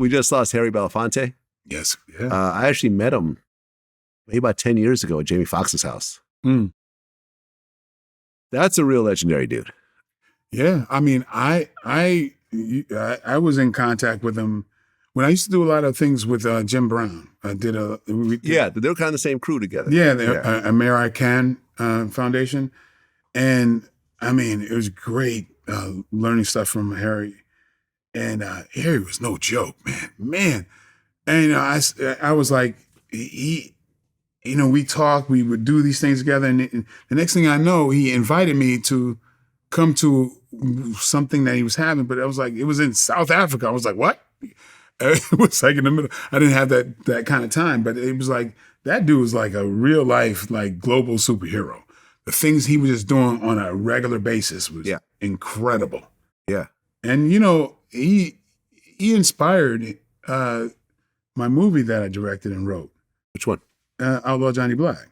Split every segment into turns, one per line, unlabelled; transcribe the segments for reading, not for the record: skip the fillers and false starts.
we just lost Harry Belafonte.
Yes. Yeah.
I actually met him maybe about 10 years ago at Jamie Foxx's house.
Mm.
That's a real legendary dude.
Yeah. I mean, I was in contact with him when I used to do a lot of things with Jim Brown. I did they
were kind of the same crew together.
Yeah, the Mayor I Can Foundation. And I mean, it was great learning stuff from Harry. And Harry was no joke, man. And I was like, we talked, we would do these things together. And the next thing I know, he invited me to come to something that he was having, but I was like, it was in South Africa. I was like, what? It was like in the middle. I didn't have that kind of time, but it was like, that dude was like a real life, like global superhero. The things he was just doing on a regular basis was incredible.
Yeah.
And, he inspired my movie that I directed and wrote.
Which one?
Outlaw Johnny Black.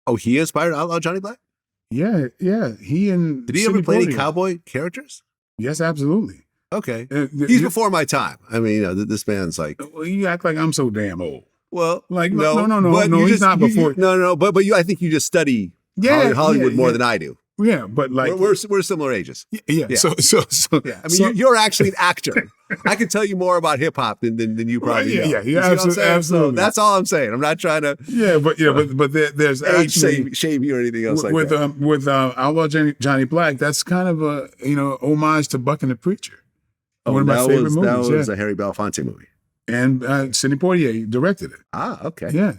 Oh, he inspired Outlaw Johnny Black?
Yeah. Did
he ever play any cowboy characters?
Yes, absolutely.
Okay. He's before my time. I mean, this man's like...
Well, you act like I'm so damn old.
Well,
like no, he's not before.
But I think you just study Hollywood more than I do.
Yeah, but like
we're similar ages.
Yeah. So
I mean, you're actually an actor. I can tell you more about hip hop than you probably know.
Yeah, absolutely.
So that's all I'm saying. I'm not trying to.
Yeah, but there's actually
shame you or anything else like that.
With Outlaw Johnny Black, that's kind of a homage to Buck and the Preacher. One of my favorite movies.
That was a Harry Belafonte movie,
and Sidney Poitier directed it.
Ah, okay.
Yeah.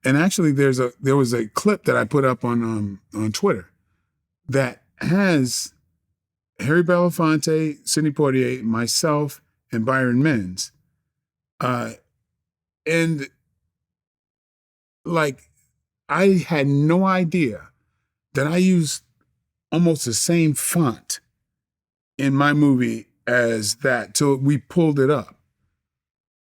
And actually, there was a clip that I put up on Twitter that has Harry Belafonte, Sidney Poitier, myself, and Byron Menz. And like, I had no idea that I used almost the same font in my movie as that till we pulled it up.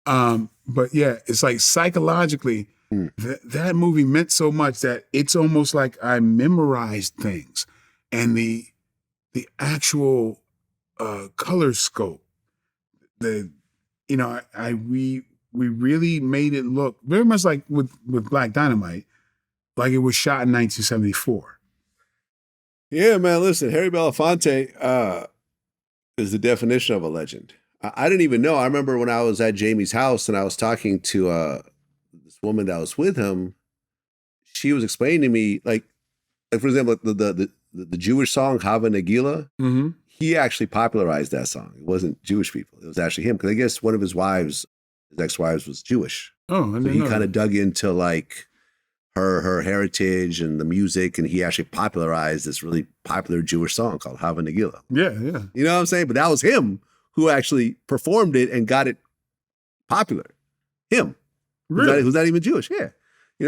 But yeah, it's like psychologically, that movie meant so much that it's almost like I memorized things. And the actual color scope, we really made it look very much like with Black Dynamite, like it was shot in 1974.
Yeah, man. Listen, Harry Belafonte is the definition of a legend. I didn't even know. I remember when I was at Jamie's house and I was talking to this woman that was with him. She was explaining to me, like for example, the Jewish song Hava Nagila, he actually popularized that song. It wasn't Jewish people. It was actually him. Because I guess one of his ex-wives was Jewish.
Oh,
so he kind of dug into like her heritage and the music, and he actually popularized this really popular Jewish song called Hava Nagila.
Yeah.
You know what I'm saying? But that was him who actually performed it and got it popular. Him.
Really?
Who's not even Jewish. Yeah.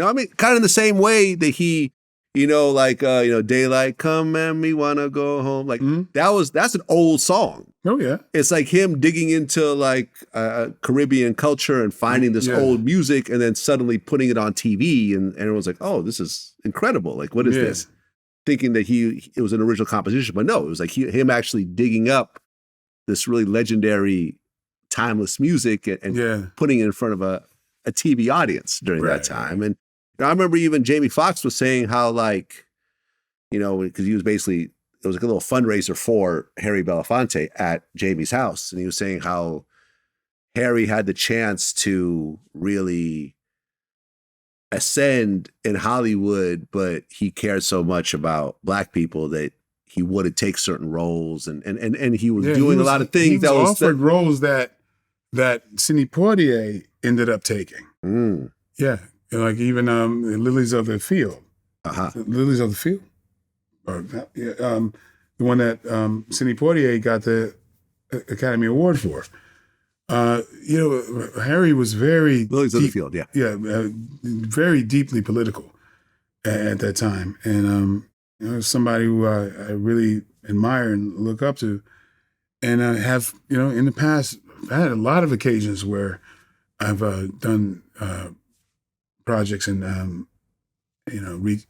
I mean, kind of in the same way that he... daylight come and me wanna go home. Like that's an old song.
Oh yeah.
It's like him digging into like Caribbean culture and finding this old music and then suddenly putting it on TV and everyone's like, oh, this is incredible. Like, what is this? Thinking that it was an original composition, but no, it was like him actually digging up this really legendary, timeless music and putting it in front of a TV audience during that time. And I remember even Jamie Foxx was saying how like, because he was basically, it was like a little fundraiser for Harry Belafonte at Jamie's house. And he was saying how Harry had the chance to really ascend in Hollywood, but he cared so much about Black people that he wouldn't take certain roles. And he was doing a lot of things
that was offered roles that Sidney Poitier ended up taking. Yeah. Like even Lilies of the Field. Lilies of the Field. Or the one that Sidney Poitier got the Academy Award for. Harry was very...
Lilies of the Field, yeah.
Yeah, very deeply political at that time. And somebody who I really admire and look up to. And I have, in the past, I had a lot of occasions where I've done... projects and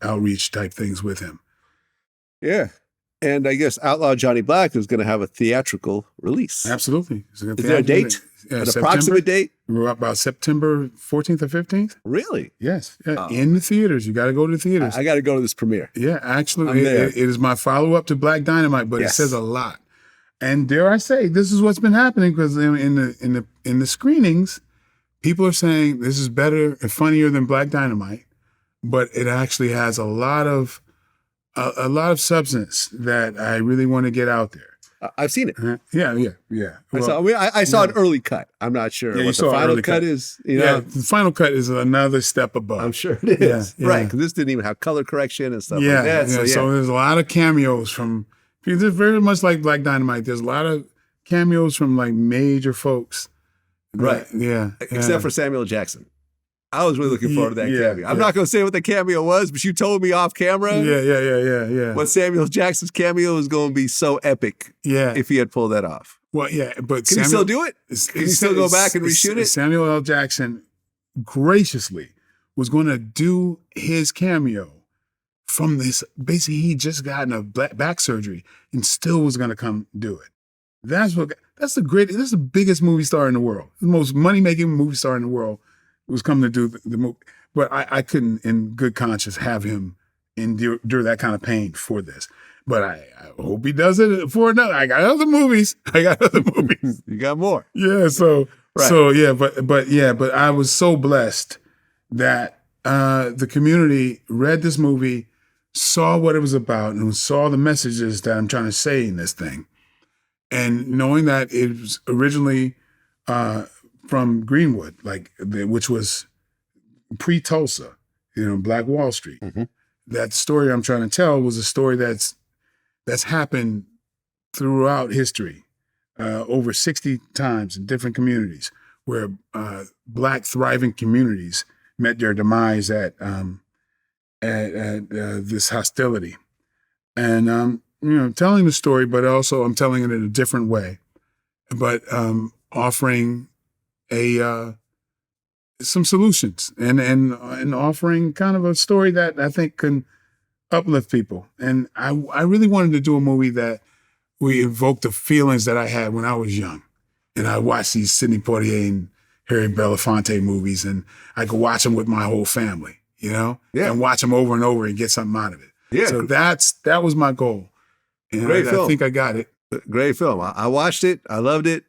outreach type things with him.
Yeah. And I guess Outlaw Johnny Black is going to have a theatrical release.
Absolutely.
Is there a date? An approximate date?
We're about September 14th or 15th.
Really?
Yes. Yeah. In the theaters. You got to go to the theaters.
I got to go to this premiere.
Yeah, actually, it is my follow-up to Black Dynamite, but it says a lot. And dare I say, this is what's been happening, because in the screenings, people are saying this is better and funnier than Black Dynamite, but it actually has a lot of substance that I really want to get out there.
I've seen it.
Yeah. Well,
I saw an early cut. I'm not sure what the final cut is.
The final cut is another step above.
I'm sure it is. Yeah. Right, because this didn't even have color correction and stuff like that.
So there's a lot of cameos from, it's very much like Black Dynamite. There's a lot of cameos from like major folks.
Right. Except for Samuel Jackson. I was really looking forward to that cameo. I'm not going to say what the cameo was, but you told me off camera.
Yeah.
What Samuel Jackson's cameo is going to be so epic.
Yeah.
If he had pulled that off.
Well, yeah, but
can he still do it? Can he still go back and reshoot it?
Samuel L. Jackson graciously was going to do his cameo from this. Basically, he just gotten a back surgery and still was going to come do it. That's the biggest movie star in the world, the most money-making movie star in the world. Was coming to do the movie, but I couldn't, in good conscience, have him endure that kind of pain for this. But I hope he does it for another. I got other movies.
You got more.
Yeah. But I was so blessed that the community read this movie, saw what it was about, and saw the messages that I'm trying to say in this thing, and knowing that it was originally. From Greenwood, which was pre-Tulsa, Black Wall Street.
Mm-hmm.
That story I'm trying to tell was a story that's happened throughout history, over 60 times in different communities, where Black thriving communities met their demise at this hostility. And telling the story, but also I'm telling it in a different way, but offering some solutions and offering kind of a story that I think can uplift people. And I really wanted to do a movie that we evoke the feelings that I had when I was young. And I watched these Sidney Poitier and Harry Belafonte movies, and I could watch them with my whole family, and watch them over and over and get something out of it. Yeah. So that was my goal. And
Great film.
I think I got it.
Great film. I watched it. I loved it.